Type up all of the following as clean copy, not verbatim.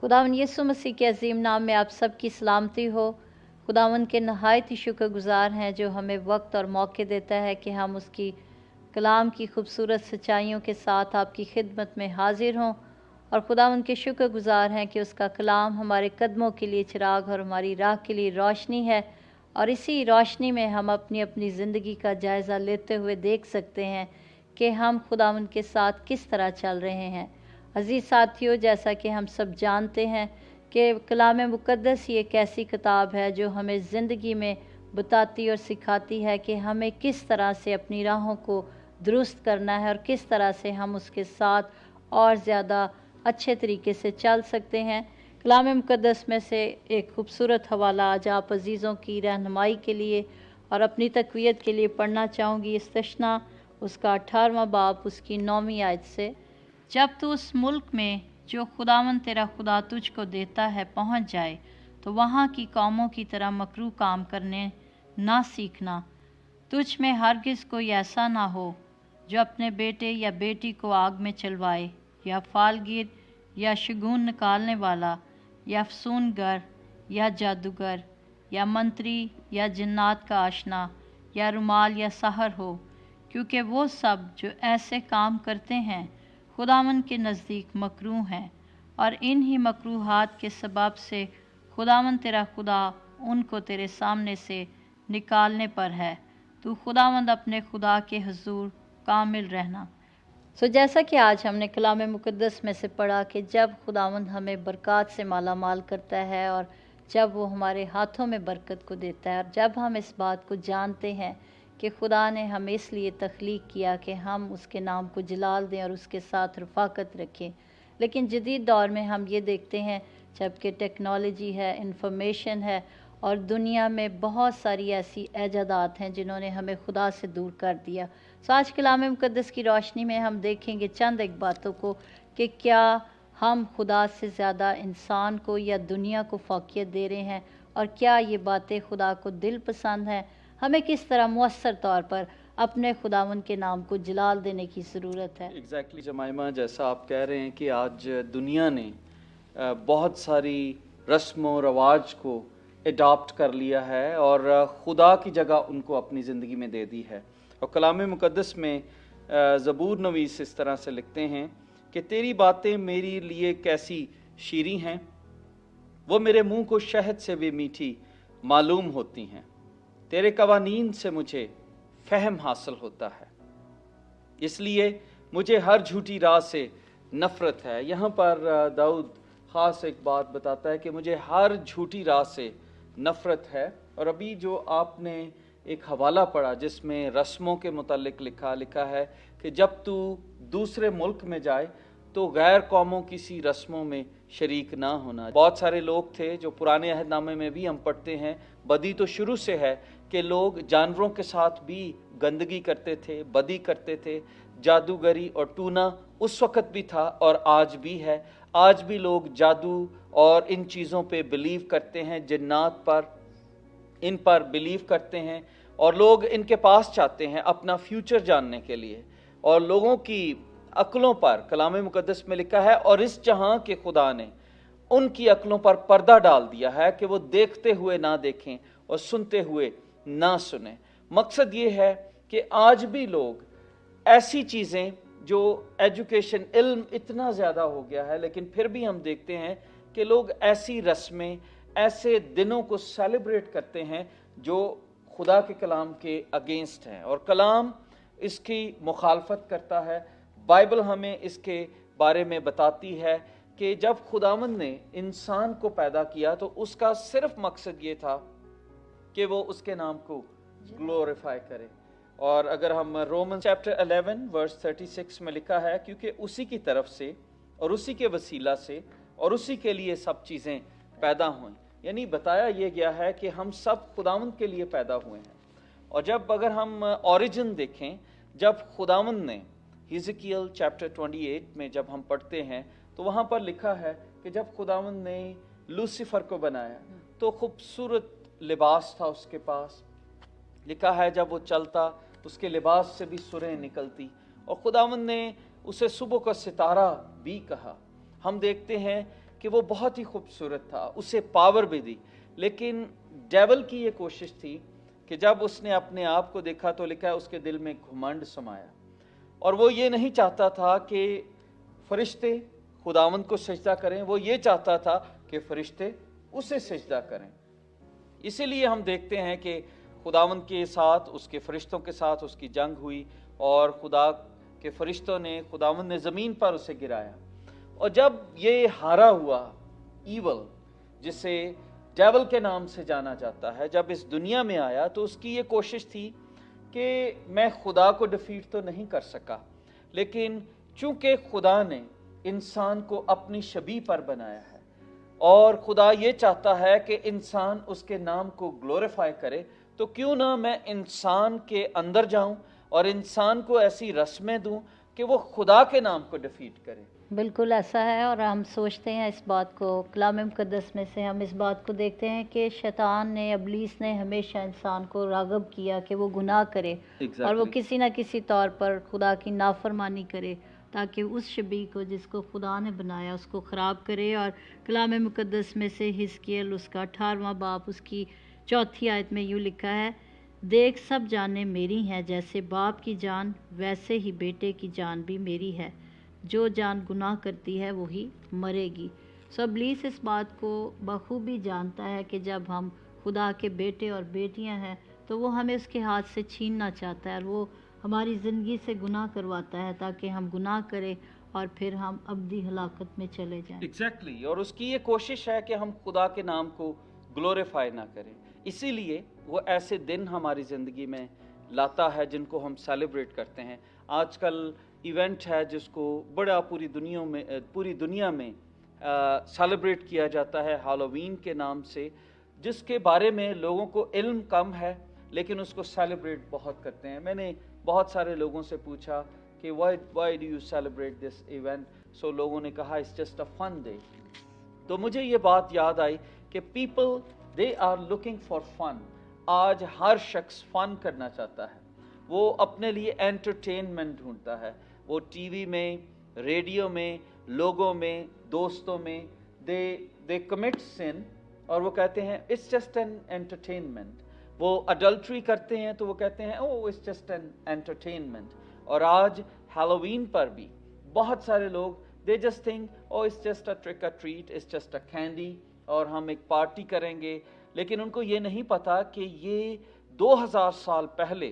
खुदावन यीशु मसीह के अजीम नाम में आप सबकी सलामती हो। खुदावन के नहायत ही शुक्रगुजार हैं जो हमें वक्त और मौके देता है कि हम उसकी कलाम की खूबसूरत सच्चाइयों के साथ आपकी खिदमत में हाजिर हों। और खुदावन के शुक्रगुजार हैं कि उसका कलाम हमारे कदमों के लिए चिराग और हमारी राह के लिए रोशनी है। और इसी रोशनी में हम अपनी अपनी ज़िंदगी का जायज़ा लेते हुए देख सकते हैं कि हम खुदावन के साथ किस तरह चल रहे हैं। अजीज़ साथियों, जैसा कि हम सब जानते हैं कि कलाम मुक़द्दस ही एक ऐसी किताब है जो हमें ज़िंदगी में बताती और सिखाती है कि हमें किस तरह से अपनी राहों को दुरुस्त करना है और किस तरह से हम उसके साथ और ज़्यादा अच्छे तरीके से चल सकते हैं। कलाम मुक़द्दस में से एक खूबसूरत हवाला आज आप अजीज़ों की रहनुमाई के लिए और अपनी तक़वियत के लिए पढ़ना चाहूँगी। इस्तिश्ना उसका 18वां बाब उसकी 9वीं आयत से, जब तू उस मुल्क में जो खुदावन तेरा खुदा तुझको देता है पहुँच जाए तो वहाँ की कौमों की तरह मकरूह काम करने ना सीखना। तुझ में हरगिज़ कोई ऐसा ना हो जो अपने बेटे या बेटी को आग में चलवाए, या फालगीर या शगुन निकालने वाला या अफसूनगर या जादूगर या मंत्री या जिन्नात का आशना या रुमाल या सहर हो, क्योंकि वो सब जो ऐसे काम करते हैं खुदावन के नज़दीक मकरूह हैं। और इन ही मकरूहात के सबब से खुदावन तेरा खुदा उनको तेरे सामने से निकालने पर है। तू खुदावंद अपने खुदा के हुजूर कामिल रहना। जैसा कि आज हमने कलाम मुक़द्दस में से पढ़ा कि जब खुदावंद हमें बरक़ात से माला माल करता है और जब वो हमारे हाथों में बरकत को देता है, और जब हम इस बात को जानते हैं कि खुदा ने हमें इसलिए तख्लीक किया कि हम उसके नाम को जलाल दें और उसके साथ रफ़ाकत रखें। लेकिन जदीद दौर में हम ये देखते हैं, जबकि टेक्नोलॉजी है, इंफॉर्मेशन है और दुनिया में बहुत सारी ऐसी ऐजादात हैं जिन्होंने हमें खुदा से दूर कर दिया। आज कलाम मुक़द्दस की रोशनी में हम देखेंगे चंद एक बातों को कि क्या हम खुदा से ज़्यादा इंसान को या दुनिया को फ़ौक़ियत दे रहे हैं, और क्या ये बातें खुदा को दिल पसंद हैं। हमें किस तरह मुअस्सर तौर पर अपने खुदावन के नाम को जलाल देने की ज़रूरत है। एग्जैक्टली जमाइमा, जैसा आप कह रहे हैं कि आज दुनिया ने बहुत सारी रस्म व रवाज को अडॉप्ट कर लिया है और खुदा की जगह उनको अपनी ज़िंदगी में दे दी है। और कलाम मुक़द्दस में ज़बूर नवीस इस तरह से लिखते हैं कि तेरी बातें मेरे लिए कैसी शीरीं हैं, वो मेरे मुंह को शहद से भी मीठी मालूम होती हैं। तेरे कवानीन से मुझे फ़हम हासिल होता है, इसलिए मुझे हर झूठी राह से नफ़रत है। यहाँ पर दाऊद ख़ास एक बात बताता है कि मुझे हर झूठी राह से नफ़रत है। और अभी जो आपने एक हवाला पढ़ा जिसमें रस्मों के मुतालिक लिखा है कि जब तू दूसरे मुल्क में जाए तो गैर कौमों की सी रस्मों में शरीक ना होना। बहुत सारे लोग थे जो पुराने अहदनामे में भी हम पढ़ते हैं, बदी तो शुरू से है कि लोग जानवरों के साथ भी गंदगी करते थे, बदी करते थे। जादूगरी और टूना उस वक़्त भी था और आज भी है। आज भी लोग जादू और इन चीज़ों पे बिलीव करते हैं, जिन्नात पर, इन पर बिलीव करते हैं और लोग इनके पास चाहते हैं अपना फ्यूचर जानने के लिए। और लोगों की अक्लों पर कलाम मुक़द्दस में लिखा है, और इस जहां के खुदा ने उनकी अक्लों पर पर्दा डाल दिया है कि वो देखते हुए ना देखें और सुनते हुए ना सुने। मकसद ये है कि आज भी लोग ऐसी चीज़ें जो एजुकेशन इल्म इतना ज़्यादा हो गया है, लेकिन फिर भी हम देखते हैं कि लोग ऐसी रस्में, ऐसे दिनों को सेलिब्रेट करते हैं जो खुदा के कलाम के अगेंस्ट हैं और कलाम इसकी मुखालफत करता है। बाइबल हमें इसके बारे में बताती है कि जब खुदावंद ने इंसान को पैदा किया तो उसका सिर्फ मकसद ये था कि वो उसके नाम को ग्लोरीफाई करे। और अगर हम रोमन चैप्टर 11 वर्स 36 में लिखा है, क्योंकि उसी की तरफ से और उसी के वसीला से और उसी के लिए सब चीज़ें पैदा हुई। यानी बताया यह गया है कि हम सब खुदावंद के लिए पैदा हुए हैं। और जब अगर हम ओरिजिन देखें, जब खुदावंद ने हिजकियल चैप्टर 28 में जब हम पढ़ते हैं तो वहाँ पर लिखा है कि जब खुदावंद ने लूसीफर को बनाया तो खूबसूरत लिबास था उसके पास। लिखा है जब वो चलता उसके लिबास से भी सुरें निकलती, और खुदावंद ने उसे सुबह का सितारा भी कहा। हम देखते हैं کہ وہ بہت ہی خوبصورت تھا, اسے پاور بھی دی, لیکن ڈیول کی یہ کوشش تھی کہ جب اس نے اپنے آپ کو دیکھا تو لکھا ہے اس کے دل میں گھمنڈ سمایا, اور وہ یہ نہیں چاہتا تھا کہ فرشتے خداوند کو سجدہ کریں, وہ یہ چاہتا تھا کہ فرشتے اسے سجدہ کریں. اسی لیے ہم دیکھتے ہیں کہ خداوند کے ساتھ, اس کے فرشتوں کے ساتھ اس کی جنگ ہوئی, اور خدا کے فرشتوں نے, خداوند نے زمین پر اسے گرایا. اور جب یہ ہارا ہوا ایول, جسے ڈیول کے نام سے جانا جاتا ہے, جب اس دنیا میں آیا تو اس کی یہ کوشش تھی کہ میں خدا کو ڈیفیٹ تو نہیں کر سکا, لیکن چونکہ خدا نے انسان کو اپنی شبیہ پر بنایا ہے, اور خدا یہ چاہتا ہے کہ انسان اس کے نام کو گلوریفائی کرے, تو کیوں نہ میں انسان کے اندر جاؤں اور انسان کو ایسی رسمیں دوں کہ وہ خدا کے نام کو ڈیفیٹ کرے. بالکل ایسا ہے, اور ہم سوچتے ہیں اس بات کو, کلام مقدس میں سے ہم اس بات کو دیکھتے ہیں کہ شیطان نے, ابلیس نے ہمیشہ انسان کو راغب کیا کہ وہ گناہ کرے, اور وہ کسی نہ کسی طور پر خدا کی نافرمانی کرے, تاکہ اس شبیہ کو جس کو خدا نے بنایا اس کو خراب کرے. اور کلام مقدس میں سے حزقیل اس کا 18واں باب اس کی 4 آیت میں یوں لکھا ہے, دیکھ سب جانیں میری ہیں, جیسے باپ کی جان ویسے ہی بیٹے کی جان بھی میری ہے, جو جان گناہ کرتی ہے وہی مرے گی. ابلیس اس بات کو بخوبی جانتا ہے کہ جب ہم خدا کے بیٹے اور بیٹیاں ہیں تو وہ ہمیں اس کے ہاتھ سے چھیننا چاہتا ہے, اور وہ ہماری زندگی سے گناہ کرواتا ہے تاکہ ہم گناہ کریں اور پھر ہم ابدی ہلاکت میں چلے جائیں. ایگزیکٹلی, اور اس کی یہ کوشش ہے کہ ہم خدا کے نام کو گلوریفائی نہ کریں. اسی لیے وہ ایسے دن ہماری زندگی میں لاتا ہے جن کو ہم سیلیبریٹ کرتے ہیں. آج کل ایونٹ ہے جس کو بڑا پوری دنیا میں سیلیبریٹ کیا جاتا ہے ہالووین کے نام سے, جس کے بارے میں لوگوں کو علم کم ہے لیکن اس کو سیلیبریٹ بہت کرتے ہیں. میں نے بہت سارے لوگوں سے پوچھا کہ why do you celebrate this event, so لوگوں نے کہا it's just a fun day. تو مجھے یہ بات یاد آئی کہ people they are looking for fun. آج ہر شخص فن کرنا چاہتا ہے, وہ اپنے لیے انٹرٹینمنٹ ڈھونڈتا ہے. وہ ٹی وی میں, ریڈیو میں, لوگوں میں, دوستوں میں they commit sin, اور وہ کہتے ہیں it's just an entertainment. وہ اڈلٹری کرتے ہیں تو وہ کہتے ہیں oh it's just an entertainment. اور آج ہیلووین پر بھی بہت سارے لوگ they just think oh it's just a trick or treat, it's just a candy, اور ہم ایک پارٹی کریں گے. لیکن ان کو یہ نہیں پتا کہ یہ 2000 سال پہلے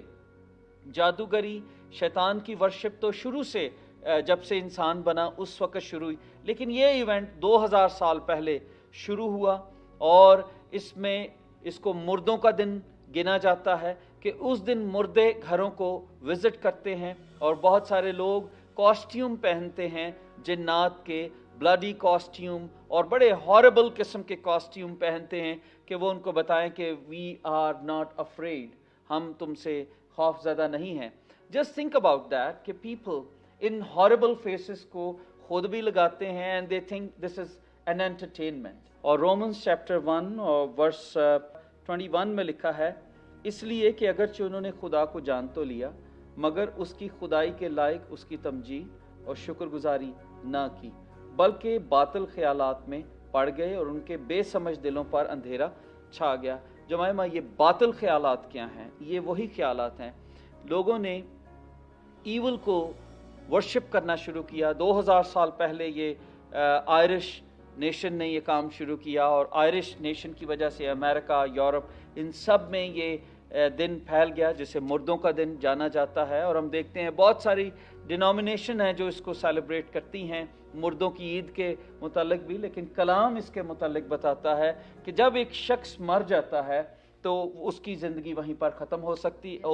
جادوگری, شیطان کی ورشپ تو شروع سے, جب سے انسان بنا اس وقت شروع ہوئی, لیکن یہ ایونٹ 2000 سال پہلے شروع ہوا, اور اس کو مردوں کا دن گنا جاتا ہے کہ اس دن مردے گھروں کو وزٹ کرتے ہیں, اور بہت سارے لوگ کاسٹیوم پہنتے ہیں جنات کے, بلڈی کاسٹیوم, اور بڑے ہاربل قسم کے کاسٹیوم پہنتے ہیں کہ وہ ان کو بتائیں کہ وی آر ناٹ افریڈ, ہم تم سے خوف زدہ نہیں ہیں. جسٹ تھنک اباؤٹ دیٹ کہ پیپل ان ہاربل فیسز کو خود بھی لگاتے ہیں and they think this is an entertainment. اور رومنس چیپٹر 1 اور ورس 21 میں لکھا ہے, اس لیے کہ اگرچہ انہوں نے خدا کو جان تو لیا مگر اس کی خدائی کے لائق اس کی تمجید اور شکر گزاری نہ کی, بلکہ باطل خیالات میں پڑ گئے اور ان کے بے سمجھ دلوں پر اندھیرا چھا گیا. جمائمہ, یہ باطل خیالات کیا ہیں؟ یہ وہی خیالات ہیں, لوگوں نے ایول کو ورشپ کرنا شروع کیا. 2000 سال پہلے یہ آئرش نیشن نے یہ کام شروع کیا, اور آئرش نیشن کی وجہ سے امریکہ, یورپ, ان سب میں یہ دن پھیل گیا جسے مردوں کا دن جانا جاتا ہے. اور ہم دیکھتے ہیں بہت ساری ڈینومینیشن ہیں جو اس کو سیلیبریٹ کرتی ہیں مردوں کی عید کے متعلق بھی, لیکن کلام اس کے متعلق بتاتا ہے کہ جب ایک شخص مر جاتا ہے تو اس کی زندگی وہیں پر ختم ہو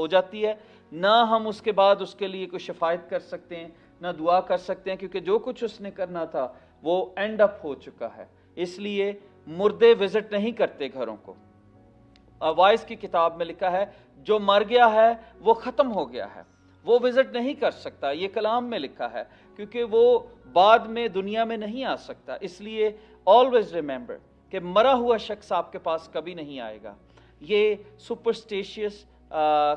جاتی ہے. نہ ہم اس کے بعد اس کے لیے کوئی شفاعت کر سکتے ہیں, نہ دعا کر سکتے ہیں, کیونکہ جو کچھ اس نے کرنا تھا وہ اینڈ اپ ہو چکا ہے. اس لیے مردے وزٹ نہیں کرتے گھروں کو. وائس کی کتاب میں لکھا ہے جو مر گیا ہے وہ ختم ہو گیا ہے, وہ وزٹ نہیں کر سکتا. یہ کلام میں لکھا ہے کیونکہ وہ بعد میں دنیا میں نہیں آ سکتا. اس لیے آلویز ریممبر کہ مرا ہوا شخص آپ کے پاس کبھی نہیں آئے گا. یہ سپرسٹیشیس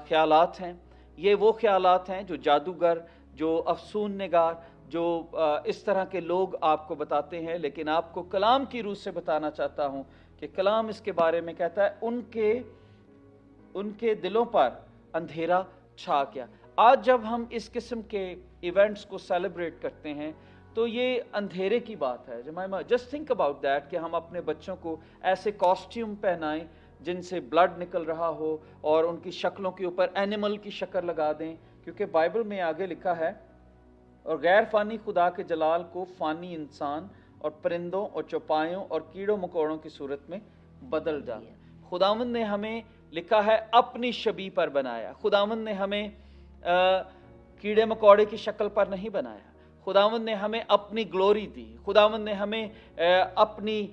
خیالات ہیں, یہ وہ خیالات ہیں جو جادوگر, جو افسون نگار جو اس طرح کے لوگ آپ کو بتاتے ہیں، لیکن آپ کو کلام کی روح سے بتانا چاہتا ہوں کہ کلام اس کے بارے میں کہتا ہے ان کے دلوں پر اندھیرا چھا گیا۔ آج جب ہم اس قسم کے ایونٹس کو سیلیبریٹ کرتے ہیں تو یہ اندھیرے کی بات ہے۔ جسٹ تھنک اباؤٹ دیٹ کہ ہم اپنے بچوں کو ایسے کاسٹیوم پہنائیں جن سے بلڈ نکل رہا ہو اور ان کی شکلوں کے اوپر اینیمل کی شکل لگا دیں، کیونکہ بائبل میں آگے لکھا ہے اور غیر فانی خدا کے جلال کو فانی انسان اور پرندوں اور چوپایوں اور کیڑوں مکوڑوں کی صورت میں بدل ڈالا۔ خداوند نے ہمیں لکھا ہے اپنی شبیہ پر بنایا۔ خداوند نے ہمیں کیڑے مکوڑے کی شکل پر نہیں بنایا۔ خداوند نے ہمیں اپنی گلوری دی، خداوند نے ہمیں اپنی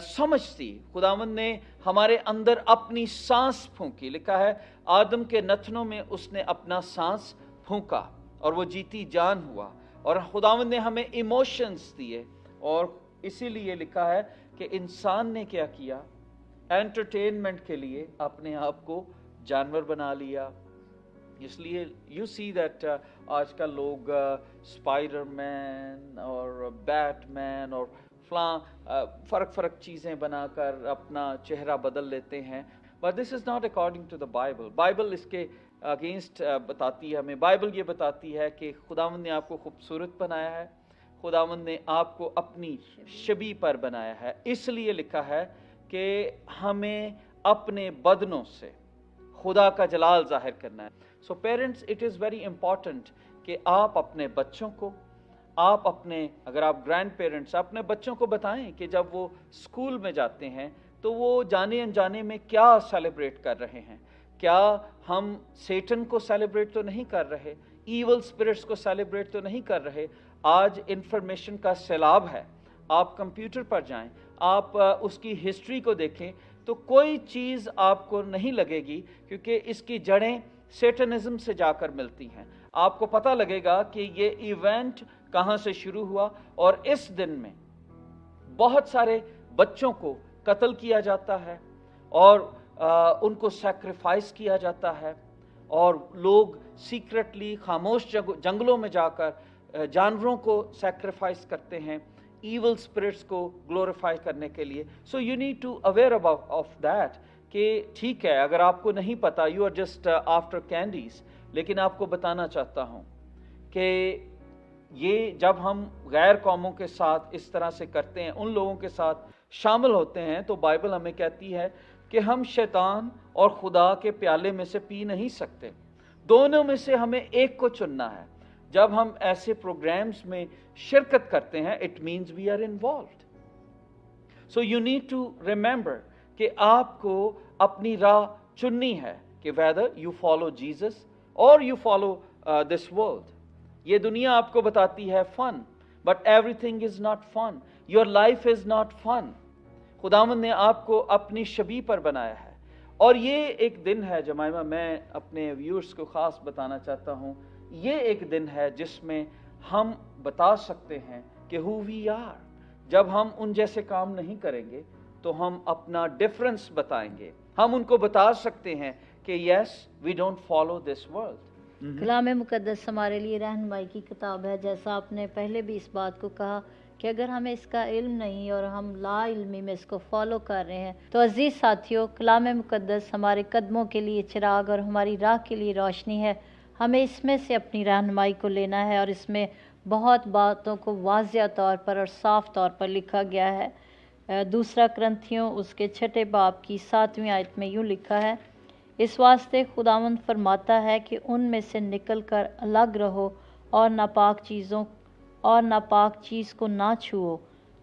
سمجھ دی، خداوند نے ہمارے اندر اپنی سانس پھونکی۔ لکھا ہے آدم کے نتنوں میں اس نے اپنا سانس پھونکا اور وہ جیتی جان ہوا، اور خداوند نے ہمیں ایموشنز دیے، اور اسی لیے لکھا ہے کہ انسان نے کیا کیا، انٹرٹینمنٹ کے لیے اپنے آپ کو جانور بنا لیا۔ اس لیے یو سی دیٹ آج کل لوگ اسپائڈر مین اور بیٹ مین اور فلاں فرق چیزیں بنا کر اپنا چہرہ بدل لیتے ہیں، but this is not according to the Bible. Bible اس کے اگینسٹ بتاتی ہے ہمیں۔ بائبل یہ بتاتی ہے کہ خداوند نے آپ کو خوبصورت بنایا ہے، خداوند نے آپ کو اپنی شبیہ پر بنایا ہے۔ اس لیے لکھا ہے کہ ہمیں اپنے بدنوں سے خدا کا جلال ظاہر کرنا ہے۔ So parents, it is very important کہ آپ اپنے بچوں کو، اگر آپ گرینڈ پیرنٹس اپنے بچوں کو بتائیں کہ جب وہ اسکول میں جاتے ہیں تو وہ جانے انجانے میں کیا سیلیبریٹ کر رہے ہیں۔ کیا ہم سیٹن کو سیلیبریٹ تو نہیں کر رہے، ایول اسپرٹس کو سیلیبریٹ تو نہیں کر رہے۔ آج انفارمیشن کا سیلاب ہے، آپ کمپیوٹر پر جائیں، آپ اس کی ہسٹری کو دیکھیں تو کوئی چیز آپ کو نہیں لگے گی، کیونکہ اس کی جڑیں سیٹنزم سے جا کر ملتی ہیں۔ آپ کو پتہ لگے گا کہ یہ ایونٹ کہاں سے شروع ہوا، اور اس دن میں بہت سارے بچوں کو قتل کیا جاتا ہے اور ان کو سیکریفائس کیا جاتا ہے، اور لوگ سیکرٹلی خاموش جنگلوں میں جا کر جانوروں کو سیکریفائس کرتے ہیں ایول اسپرٹس کو گلوریفائی کرنے کے لیے۔ So you need to aware about of that کہ ٹھیک ہے، اگر آپ کو نہیں پتا، you are just after candies, لیکن آپ کو بتانا چاہتا ہوں کہ یہ جب ہم غیر قوموں کے ساتھ اس طرح سے کرتے ہیں، ان لوگوں کے ساتھ شامل ہوتے ہیں، تو بائبل ہمیں کہتی ہے کہ ہم شیطان اور خدا کے پیالے میں سے پی نہیں سکتے، دونوں میں سے ہمیں ایک کو چننا ہے۔ جب ہم ایسے پروگرامز میں شرکت کرتے ہیں، it means we are involved. So you need to remember کہ آپ کو اپنی راہ چننی ہے کہ whether you follow Jesus or you follow this world۔ یہ دنیا آپ کو بتاتی ہے fun، but everything is not fun۔ your life is not fun۔ خداوند نے آپ کو اپنی شبیہ پر بنایا ہے، اور یہ ایک دن ہے جمائمہ، میں اپنے ویورز کو خاص بتانا چاہتا ہوں، یہ ایک دن ہے جس میں ہم بتا سکتے ہیں کہ who we are۔ جب ہم ان جیسے کام نہیں کریں گے تو ہم اپنا ڈفرنس بتائیں گے، ہم ان کو بتا سکتے ہیں کہ yes we don't follow this world. کلام مقدس ہمارے لیے رہنمائی کی کتاب ہے، جیسا آپ نے پہلے بھی اس بات کو کہا کہ اگر ہمیں اس کا علم نہیں اور ہم لا علمی میں اس کو فالو کر رہے ہیں تو عزیز ساتھیوں، کلام مقدس ہمارے قدموں کے لیے چراغ اور ہماری راہ کے لیے روشنی ہے۔ ہمیں اس میں سے اپنی رہنمائی کو لینا ہے، اور اس میں بہت باتوں کو واضح طور پر اور صاف طور پر لکھا گیا ہے۔ دوسرا کرنتھیوں اس کے 6 باب کی 7ویں آیت میں یوں لکھا ہے، اس واسطے خداوند فرماتا ہے کہ ان میں سے نکل کر الگ رہو اور ناپاک چیز کو نہ چھوؤ،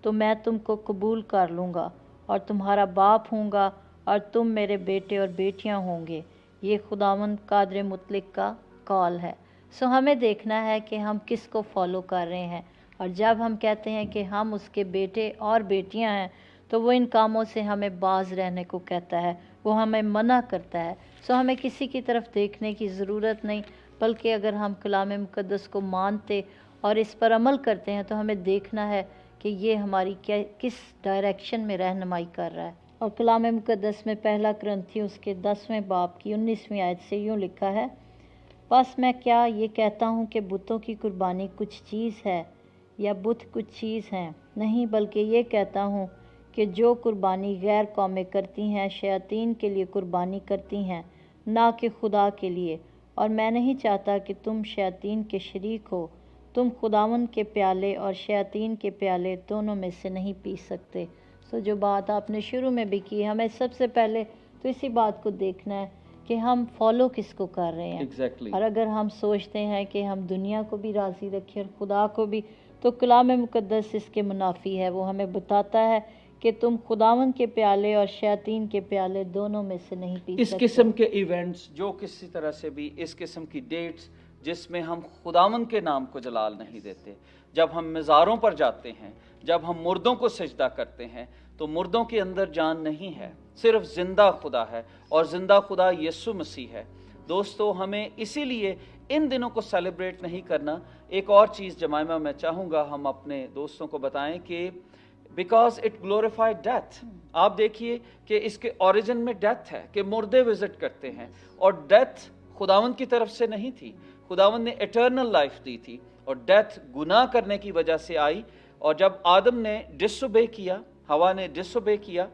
تو میں تم کو قبول کر لوں گا اور تمہارا باپ ہوں گا اور تم میرے بیٹے اور بیٹیاں ہوں گے۔ یہ خداوند قادر مطلق کا قول ہے۔ سو ہمیں دیکھنا ہے کہ ہم کس کو فالو کر رہے ہیں، اور جب ہم کہتے ہیں کہ ہم اس کے بیٹے اور بیٹیاں ہیں تو وہ ان کاموں سے ہمیں باز رہنے کو کہتا ہے، وہ ہمیں منع کرتا ہے۔ سو ہمیں کسی کی طرف دیکھنے کی ضرورت نہیں، بلکہ اگر ہم کلام مقدس کو مانتے اور اس پر عمل کرتے ہیں تو ہمیں دیکھنا ہے کہ یہ ہماری کس ڈائریکشن میں رہنمائی کر رہا ہے۔ اور کلام مقدس میں پہلا کرنتھیوں اس کے 10ویں باب کی 19ویں آیت سے یوں لکھا ہے، بس میں کیا یہ کہتا ہوں کہ بتوں کی قربانی کچھ چیز ہے، या बुत कुछ चीज़ हैं, नहीं बल्कि ये कहता हूँ कि जो कुर्बानी गैर कौमें करती हैं शैतान के लिए कुर्बानी करती हैं, ना कि खुदा के लिए। और मैं नहीं चाहता कि तुम शैतान के शरीक हो। तुम खुदावंद के प्याले और शैतान के प्याले दोनों में से नहीं पी सकते। सो जो बात आपने शुरू में भी की, हमें सबसे पहले तो इसी बात को देखना है कि हम फॉलो किसको कर रहे हैं। Exactly. और अगर हम सोचते हैं कि हम दुनिया को भी राज़ी रखें और खुदा को भी, तो कलाम मुक़द्दस इसके मुनाफी है। वो हमें बताता है कि तुम खुदावंद के प्याले और शैतान के प्याले दोनों में से नहीं पी इस सकते। किस्म के इवेंट्स, जो किसी तरह से भी इस किस्म की डेट्स जिसमें हम खुदावंद के नाम को जलाल नहीं देते, जब हम मज़ारों पर जाते हैं, जब हम मुर्दों को सजदा करते हैं, तो मुर्दों के अंदर जान नहीं है, सिर्फ जिंदा खुदा है, और जिंदा खुदा यीशु मसीह है। दोस्तों, हमें इसीलिए इन दिनों को सेलिब्रेट नहीं करना। एक और चीज़ जमाइमा मैं चाहूँगा हम अपने दोस्तों को बताएं कि बिकॉज इट ग्लोरीफाइड डेथ। आप देखिए कि इसके ओरिजिन में डेथ है कि मुर्दे विजिट करते हैं, और डेथ खुदावंद की तरफ से नहीं थी। खुदावंद ने इटर्नल लाइफ दी थी, और डेथ गुनाह करने की वजह से आई। और जब आदम ने डिसोबे किया, हवा ने डिसोबे किया,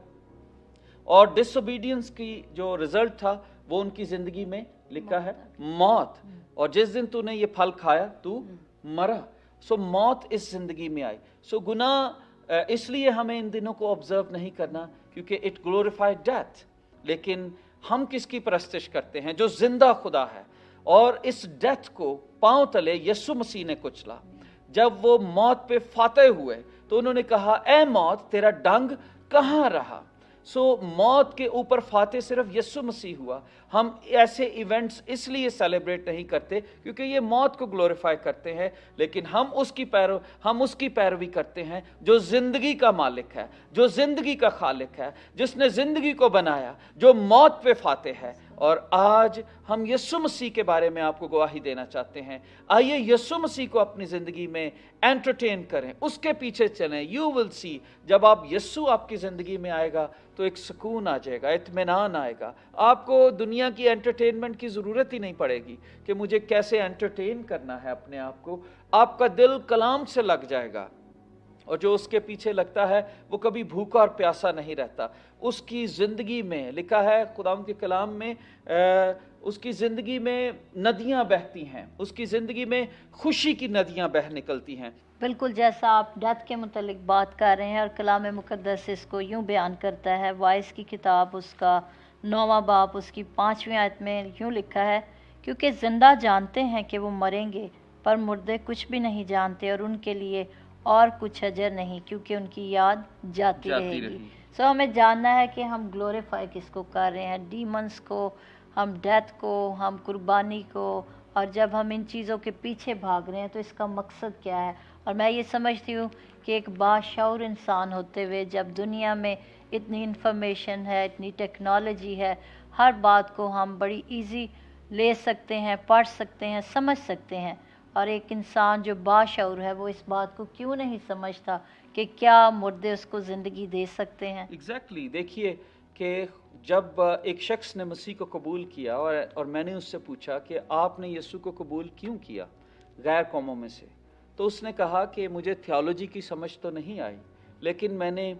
और डिसोबीडियंस की जो रिजल्ट था वो उनकी जिंदगी में लिखा है मौत। और जिस दिन तूने ये फल खाया तू मरा। सो मौत इस जिंदगी में आई। सो गुनाह इसलिए हमें इन दिनों को ऑब्जर्व नहीं करना क्योंकि इट ग्लोरीफाइड डेथ। लेकिन हम किसकी परस्तिश करते हैं? जो जिंदा खुदा है। और इस डेथ को पांव तले यीशु मसीह ने कुचला। जब वो मौत पे फातह हुए तो उन्होंने कहा, ए मौत तेरा डंग कहाँ रहा? सो मौत के ऊपर फातह सिर्फ यीशु मसीह हुआ। हम ऐसे इवेंट्स इसलिए सेलिब्रेट नहीं करते क्योंकि ये मौत को ग्लोरीफाई करते हैं, लेकिन हम उसकी पैरवी करते हैं जो जिंदगी का मालिक है, जो जिंदगी का खालिक है, जिसने जिंदगी को बनाया, जो मौत पे फातह है। और आज हम यीशु मसीह के बारे में आपको गवाही देना चाहते हैं। आइए यीशु मसीह को अपनी जिंदगी में एंटरटेन करें, उसके पीछे चलें। यू विल सी, जब आप यीशु आपकी जिंदगी में आएगा तो एक सुकून आ जाएगा, इत्मीनान आएगा। आपको दुनिया की एंटरटेनमेंट की ज़रूरत ही नहीं पड़ेगी कि मुझे कैसे एंटरटेन करना है अपने आप को। आपका दिल कलाम से लग जाएगा, और जो उसके पीछे लगता है वो कभी भूखा और प्यासा नहीं रहता। उसकी ज़िंदगी में लिखा है खुदाम के कलाम में, उसकी ज़िंदगी में नदियाँ बहती हैं, उसकी ज़िंदगी में खुशी की नदियाँ बह निकलती हैं। बिल्कुल जैसा आप डेथ के मुतलिक बात कर रहे हैं, और कलाम मुक़द्दस इसको यूँ बयान करता है। वाइस की किताब उसका 9वां बाब उसकी 5वीं आयत में यूँ लिखा है, क्योंकि ज़िंदा जानते हैं कि वो मरेंगे, पर मुर्दे कुछ भी नहीं जानते, और उनके लिए और कुछ अजर नहीं, क्योंकि उनकी याद जाती रहेगी। सो हमें जानना है कि हम ग्लोरीफाई किसको कर रहे हैं, डीमंस को, हम डेथ को, हम कुर्बानी को। और जब हम इन चीज़ों के पीछे भाग रहे हैं तो इसका मकसद क्या है? और मैं ये समझती हूँ कि एक बाशऊर इंसान होते हुए, जब दुनिया में इतनी इन्फॉर्मेशन है, इतनी टेक्नोलॉजी है, हर बात को हम बड़ी इजी ले सकते हैं, पढ़ सकते हैं, समझ सकते हैं। और एक इंसान जो बाशऊर है वो इस बात को क्यों नहीं समझता कि क्या मुर्दे उसको ज़िंदगी दे सकते हैं? एग्जैक्टली देखिए कि जब एक शख्स ने मसीह को कबूल किया, और मैंने उससे पूछा कि आपने यीशु को कबूल क्यों किया गैर कौमों में से, तो उसने कहा कि मुझे थियोलॉजी की समझ तो नहीं आई, लेकिन मैंने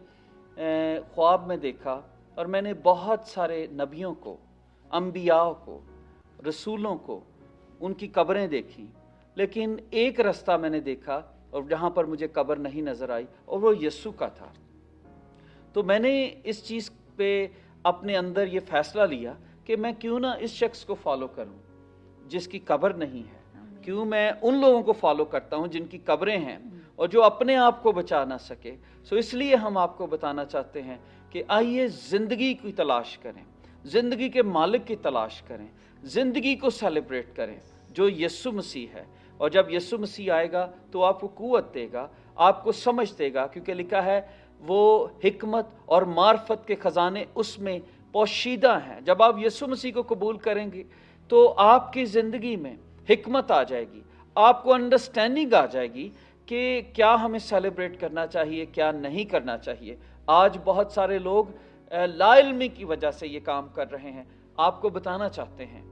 ख्वाब में देखा, और मैंने बहुत सारे नबियों को, अंबियाओं को, रसूलों को, उनकी कब्रें देखी, लेकिन एक रास्ता मैंने देखा और जहाँ पर मुझे कब्र नहीं नज़र आई, और वो यीशु का था। तो मैंने इस चीज़ पे अपने अंदर ये फैसला लिया कि मैं क्यों ना इस शख्स को फॉलो करूं जिसकी कब्र नहीं है। क्यों मैं उन लोगों को फॉलो करता हूं जिनकी कब्रें हैं और जो अपने आप को बचा ना सके। सो इसलिए हम आपको बताना चाहते हैं कि आइए ज़िंदगी की तलाश करें, ज़िंदगी के मालिक की तलाश करें, ज़िंदगी को सेलिब्रेट करें जो यीशु मसीह है। और जब यीशु मसीह आएगा तो आपको कुव्वत देगा, आपको समझ देगा, क्योंकि लिखा है वो हिकमत और मार्फत के ख़जाने उसमें पोशीदा हैं। जब आप यीशु मसीह को कबूल करेंगे तो आपकी ज़िंदगी में हिकमत आ जाएगी, आपको अंडरस्टैंडिंग आ जाएगी कि क्या हमें सेलिब्रेट करना चाहिए, क्या नहीं करना चाहिए। आज बहुत सारे लोग लाइल्मी की वजह से ये काम कर रहे हैं। आपको बताना चाहते हैं,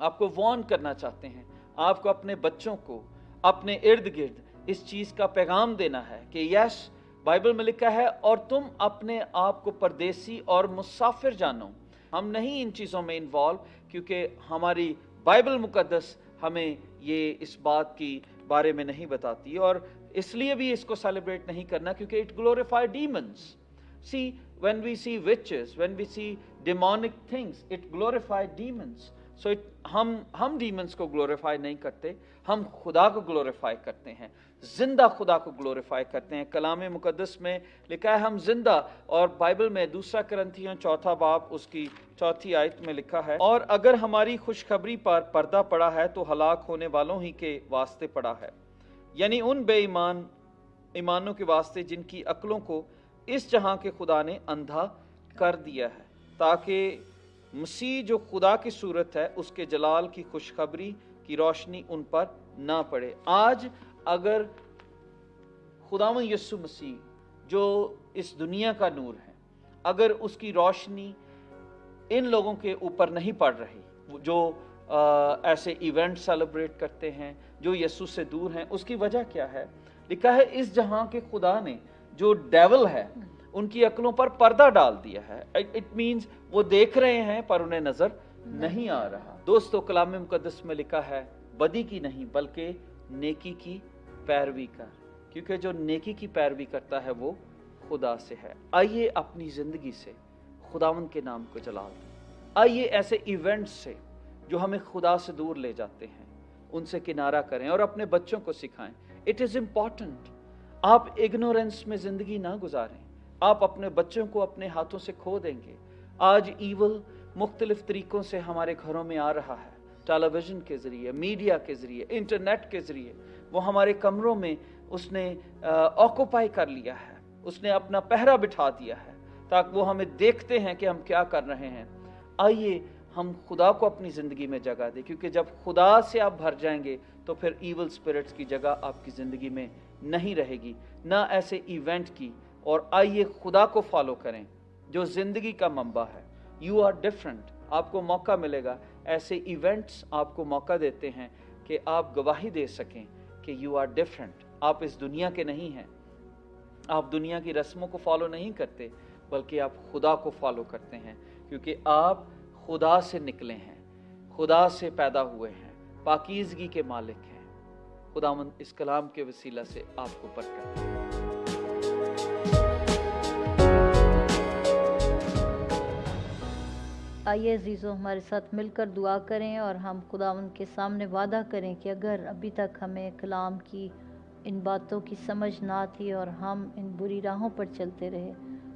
आपको वार्न करना चाहते हैं, आपको अपने बच्चों को अपने इर्द गिर्द इस चीज़ का पैगाम देना है कि यस, बाइबल में लिखा है, और तुम अपने आप को परदेसी और मुसाफिर जानो। हम नहीं इन चीज़ों में इन्वॉल्व, क्योंकि हमारी बाइबल मुकद्दस हमें ये इस बात की बारे में नहीं बताती, और इसलिए भी इसको सेलिब्रेट नहीं करना क्योंकि it glorify demons. See, when we see witches, when we see demonic things, it glorify demons. So हम demons को glorify नहीं करते, हम खुदा को glorify करते हैं, जिंदा खुदा को glorify करते हैं। कलाम मुकद्दस में लिखा है हम जिंदा, और बाइबल में 2 कुरिन्थियों 4 बाब उसकी 4 आयत में लिखा है, और अगर हमारी खुशखबरी पर पर्दा पड़ा है तो हलाक होने वालों ही के वास्ते पड़ा है, यानी उन ईमानों के वास्ते जिनकी अक्लों को इस जहां के खुदा ने अंधा कर दिया है, ताकि मसीह जो खुदा की सूरत है उसके जलाल की खुशखबरी की रोशनी उन पर ना पड़े। आज अगर खुदावंद यीशु मसीह जो इस दुनिया का नूर है, अगर उसकी रोशनी इन लोगों के ऊपर नहीं पड़ रही जो ऐसे इवेंट सेलिब्रेट करते हैं, जो यीशु से दूर हैं, उसकी वजह क्या है? लिखा है इस जहां के खुदा ने, जो डेविल है, उनकी अक्लों पर पर्दा डाल दिया है। इट मींस वो देख रहे हैं पर उन्हें नजर नहीं आ रहा। दोस्तों, कलाम मुकद्दस में लिखा है बदी की नहीं बल्कि नेकी की पैरवी कर, क्योंकि जो नेकी की पैरवी करता है वो खुदा से है। आइए अपनी जिंदगी से खुदावंद के नाम को जलाल दें। आइए ऐसे इवेंट्स से जो हमें खुदा से दूर ले जाते हैं उनसे किनारा करें और अपने बच्चों को सिखाएं। It is important. आप इग्नोरेंस में जिंदगी ना गुजारें। आप अपने बच्चों को अपने हाथों से खो देंगे। आज ईवल मुख्तलिफ तरीकों से हमारे घरों में आ रहा है, टेलीविजन के जरिए, मीडिया के जरिए, इंटरनेट के जरिए। वो हमारे कमरों में उसने ऑक्यूपाई कर लिया है, उसने अपना पहरा बिठा दिया है ताकि वो हमें देखते हैं कि हम क्या कर रहे हैं। आइए हम खुदा को अपनी ज़िंदगी में जगह दें, क्योंकि जब खुदा से आप भर जाएंगे तो फिर ईवल स्पिरिट्स की जगह आपकी ज़िंदगी में नहीं रहेगी, ना ऐसे इवेंट की। और आइए खुदा को फॉलो करें जो ज़िंदगी का मंबा है। You are different. आपको मौका मिलेगा, ऐसे इवेंट्स आपको मौका देते हैं कि आप गवाही दे सकें कि यू आर डिफरेंट। आप इस दुनिया के नहीं हैं, आप दुनिया की रस्मों को फॉलो नहीं करते, बल्कि आप खुदा को फॉलो करते हैं, क्योंकि आप खुदा से निकले हैं, खुदा से पैदा हुए हैं, पाकीज़गी के मालिक हैं। खुदावंद इस कलाम के वसीला से आपको बरकत दे। आइए अजीज़ों, हमारे साथ मिलकर दुआ करें और हम खुदावंद के सामने वादा करें कि अगर अभी तक हमें कलाम की इन बातों की समझ ना थी और हम इन बुरी राहों पर चलते रहे,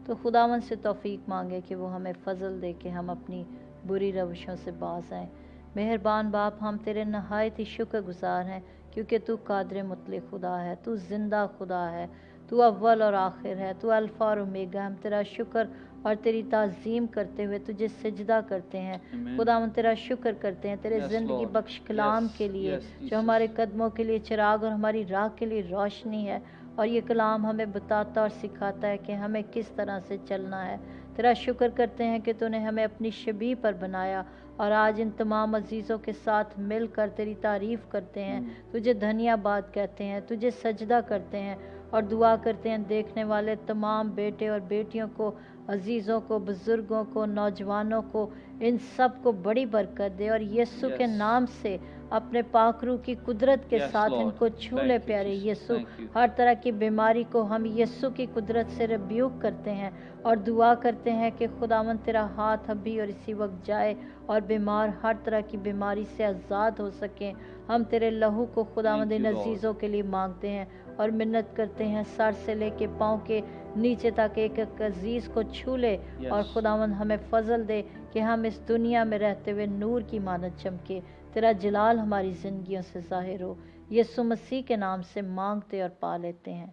तो खुदावंद से तौफीक मांगे कि वो हमें फ़ज़ल दे कि हम अपनी बुरी रविशों से बाज आएँ। मेहरबान बाप, हम तेरे नहायत ही शुक्रगुज़ार हैं, क्योंकि तू कादिर मुतलक खुदा है, तू ज़िंदा खुदा है, तू अव्वल और आखिर है, तू अल्फ़ा और ओमेगा। हम तेरा शुक्र और तेरी ताज़ीम करते हुए तुझे सजदा करते हैं। खुदा हम तेरा शुक्र करते हैं तेरे ज़िंदगी बख्श कलाम के लिए, जो हमारे कदमों के लिए चिराग और हमारी राह के लिए रोशनी है। और ये कलाम हमें बताता और सिखाता है कि हमें किस तरह से चलना है। तेरा शुक्र करते हैं कि तूने हमें अपनी शबीह पर बनाया, और आज इन तमाम अजीज़ों के साथ मिलकर तेरी तारीफ़ करते हैं, तुझे धन्यवाद कहते हैं, तुझे सजदा करते हैं और दुआ करते हैं देखने वाले तमाम बेटे और बेटियों को, अजीज़ों को, बुज़ुर्गों को, नौजवानों को, इन सब को बड़ी बरकत दे। और यीशु के नाम से अपने पाकरू की कुदरत के साथ इनको छू ले प्यारे यीशु। हर तरह की बीमारी को हम यीशु की कुदरत से रिब्यूक करते हैं और दुआ करते हैं कि खुदावंद तेरा हाथ अभी और इसी वक्त जाए और बीमार हर तरह की बीमारी से आज़ाद हो सकें। हम तेरे लहू को खुदावंद इन अजीज़ों के लिए मांगते हैं और मिन्नत करते हैं, सर से लेके पाँव के नीचे तक एक एक अजीज़ को छू ले। और खुदावंद हमें फजल दे कि हम इस दुनिया में रहते हुए नूर की मानत चमके, तेरा जलाल हमारी ज़िंदगियों से ज़ाहिर हो। यीशु मसीह के नाम से मांगते और पा लेते हैं,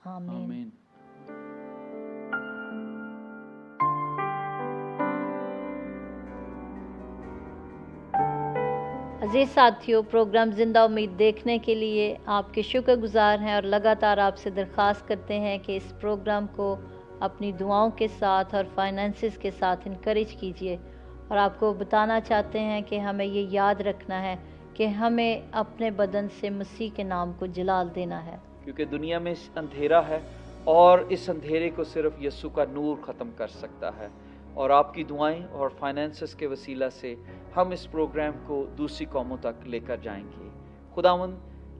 आमीन। अजीज़ साथियों, प्रोग्राम ज़िंदा उम्मीद देखने के लिए आपके शुक्रगुज़ार हैं और लगातार आपसे दरख्वास्त करते हैं कि इस प्रोग्राम को अपनी दुआओं के साथ और फाइनेंसेस के साथ इनकरेज कीजिए। और आपको बताना चाहते हैं कि हमें ये याद रखना है कि हमें अपने बदन से मसीह के नाम को जलाल देना है। کیونکہ دنیا میں اندھیرا ہے اور اس اندھیرے کو صرف یسوع کا نور ختم کر سکتا ہے. اور آپ کی دعائیں اور فائنانسز کے وسیلہ سے ہم اس پروگرام کو دوسری قوموں تک لے کر جائیں گے. خداوند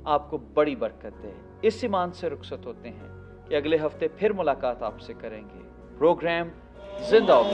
آپ کو بڑی برکت دے. اس ایمان سے رخصت ہوتے ہیں کہ اگلے ہفتے پھر ملاقات آپ سے کریں گے. پروگرام زندہ ہو.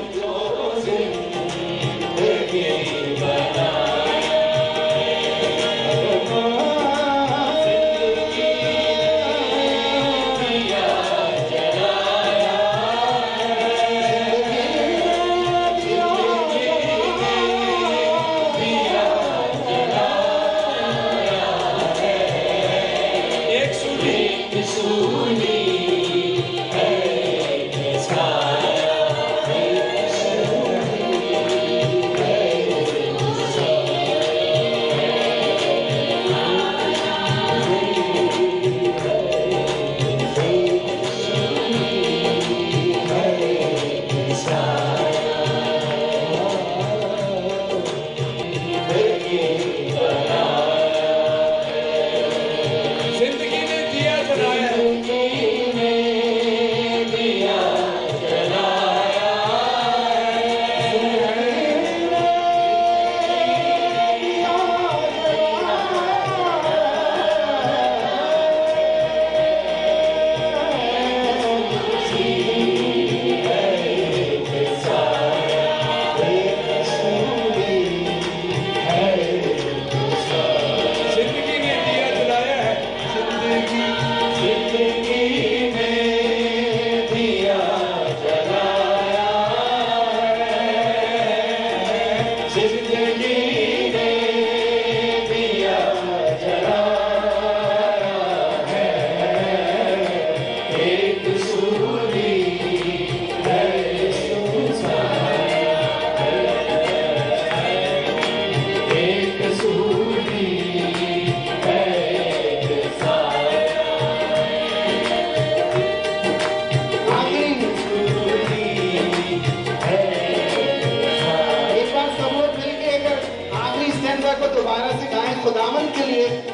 دوبارہ سے گائیں خداوند کے لیے.